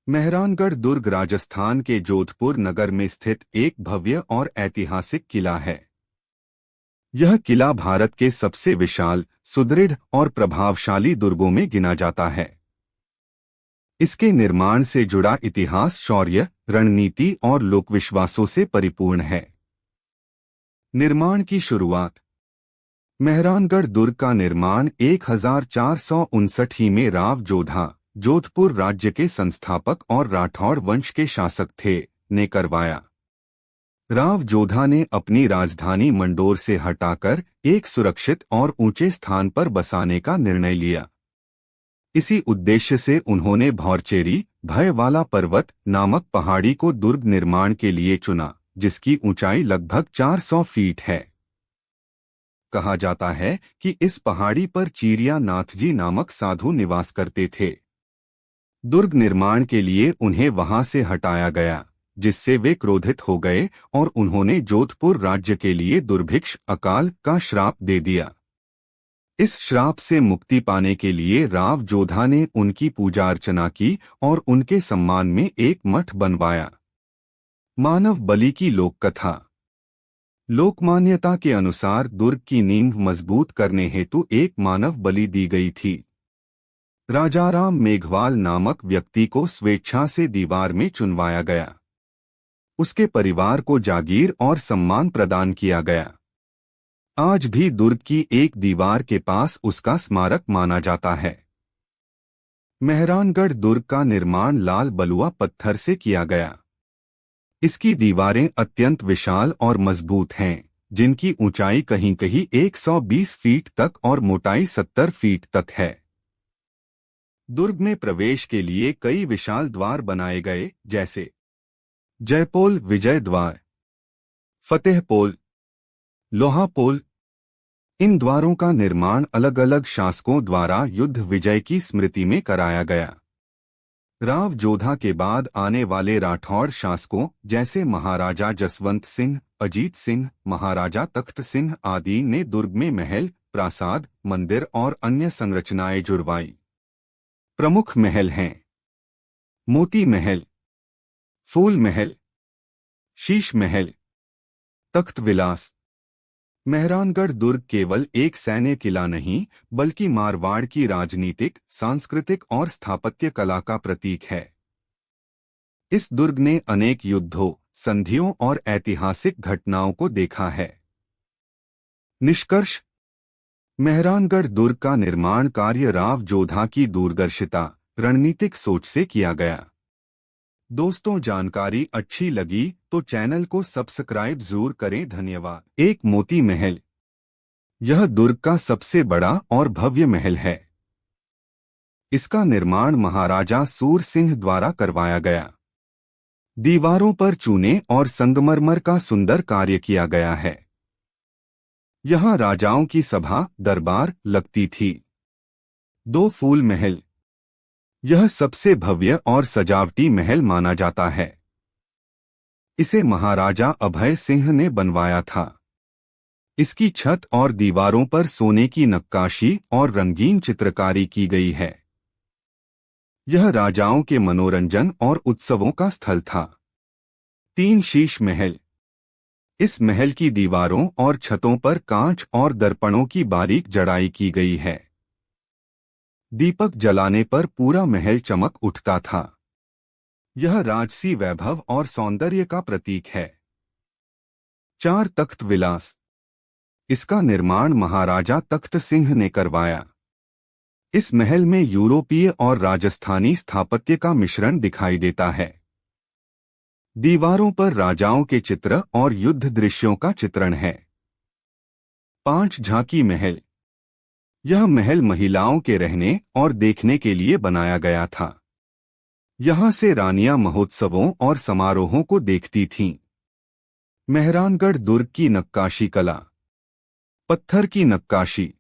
मेहरानगढ़ दुर्ग राजस्थान के जोधपुर नगर में स्थित एक भव्य और ऐतिहासिक किला है। यह किला भारत के सबसे विशाल, सुदृढ़ और प्रभावशाली दुर्गों में गिना जाता है। इसके निर्माण से जुड़ा इतिहास शौर्य, रणनीति और लोकविश्वासों से परिपूर्ण है। निर्माण की शुरुआत। मेहरानगढ़ दुर्ग का निर्माण 1459 में राव जोधा, जोधपुर राज्य के संस्थापक और राठौड़ वंश के शासक थे, ने करवाया। राव जोधा ने अपनी राजधानी मंडोर से हटाकर एक सुरक्षित और ऊंचे स्थान पर बसाने का निर्णय लिया। इसी उद्देश्य से उन्होंने भौरचेरी, भय वाला पर्वत नामक पहाड़ी को दुर्ग निर्माण के लिए चुना, जिसकी ऊंचाई लगभग 400 फीट है। कहा जाता है कि इस पहाड़ी पर चीरिया नाथजी नामक साधु निवास करते थे। दुर्ग निर्माण के लिए उन्हें वहां से हटाया गया, जिससे वे क्रोधित हो गए और उन्होंने जोधपुर राज्य के लिए दुर्भिक्ष, अकाल का श्राप दे दिया। इस श्राप से मुक्ति पाने के लिए राव जोधा ने उनकी पूजा अर्चना की और उनके सम्मान में एक मठ बनवाया। मानव बलि की लोक कथा। लोकमान्यता के अनुसार दुर्ग की नींव मजबूत करने हेतु एक मानव बलि दी गई थी। राजाराम मेघवाल नामक व्यक्ति को स्वेच्छा से दीवार में चुनवाया गया। उसके परिवार को जागीर और सम्मान प्रदान किया गया। आज भी दुर्ग की एक दीवार के पास उसका स्मारक माना जाता है। मेहरानगढ़ दुर्ग का निर्माण लाल बलुआ पत्थर से किया गया। इसकी दीवारें अत्यंत विशाल और मजबूत हैं, जिनकी ऊंचाई कहीं कहीं 120 फीट तक और मोटाई 70 फीट तक है। दुर्ग में प्रवेश के लिए कई विशाल द्वार बनाए गए, जैसे जयपोल, विजय द्वार, फतेहपोल, लोहापोल। इन द्वारों का निर्माण अलग अलग शासकों द्वारा युद्ध विजय की स्मृति में कराया गया। राव जोधा के बाद आने वाले राठौड़ शासकों जैसे महाराजा जसवंत सिंह, अजीत सिंह, महाराजा तख्त सिंह आदि ने दुर्ग में महल, प्रासाद, मंदिर और अन्य संरचनाएं जुड़वाई। प्रमुख महल हैं मोती महल, फूल महल, शीश महल, तख्त विलास। मेहरानगढ़ दुर्ग केवल एक सैन्य किला नहीं, बल्कि मारवाड़ की राजनीतिक, सांस्कृतिक और स्थापत्य कला का प्रतीक है। इस दुर्ग ने अनेक युद्धों, संधियों और ऐतिहासिक घटनाओं को देखा है। निष्कर्ष। मेहरानगढ़ दुर्ग का निर्माण कार्य राव जोधा की दूरदर्शिता, रणनीतिक सोच से किया गया। दोस्तों, जानकारी अच्छी लगी तो चैनल को सब्सक्राइब जरूर करें। धन्यवाद। एक मोती महल। यह दुर्ग का सबसे बड़ा और भव्य महल है। इसका निर्माण महाराजा सूर सिंह द्वारा करवाया गया। दीवारों पर चूने और संगमरमर का सुंदर कार्य किया गया है। यहाँ राजाओं की सभा, दरबार लगती थी। 2 फूल महल। यह सबसे भव्य और सजावटी महल माना जाता है। इसे महाराजा अभय सिंह ने बनवाया था। इसकी छत और दीवारों पर सोने की नक्काशी और रंगीन चित्रकारी की गई है। यह राजाओं के मनोरंजन और उत्सवों का स्थल था। 3 शीश महल। इस महल की दीवारों और छतों पर कांच और दर्पणों की बारीक जड़ाई की गई है। दीपक जलाने पर पूरा महल चमक उठता था। यह राजसी वैभव और सौंदर्य का प्रतीक है। 4 तख्त विलास। इसका निर्माण महाराजा तख्त सिंह ने करवाया। इस महल में यूरोपीय और राजस्थानी स्थापत्य का मिश्रण दिखाई देता है। दीवारों पर राजाओं के चित्र और युद्ध दृश्यों का चित्रण है। 5 झांकी महल। यह महल महिलाओं के रहने और देखने के लिए बनाया गया था। यहाँ से रानियां महोत्सवों और समारोहों को देखती थीं। मेहरानगढ़ दुर्ग की नक्काशी कला। पत्थर की नक्काशी।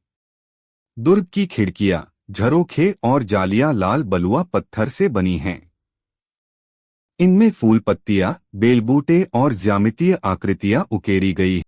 दुर्ग की खिड़कियां, झरोखे और जालियां लाल बलुआ पत्थर से बनी हैं। इनमें फूल पत्तियां, बेलबूटे और ज्यामितीय आकृतियां उकेरी गई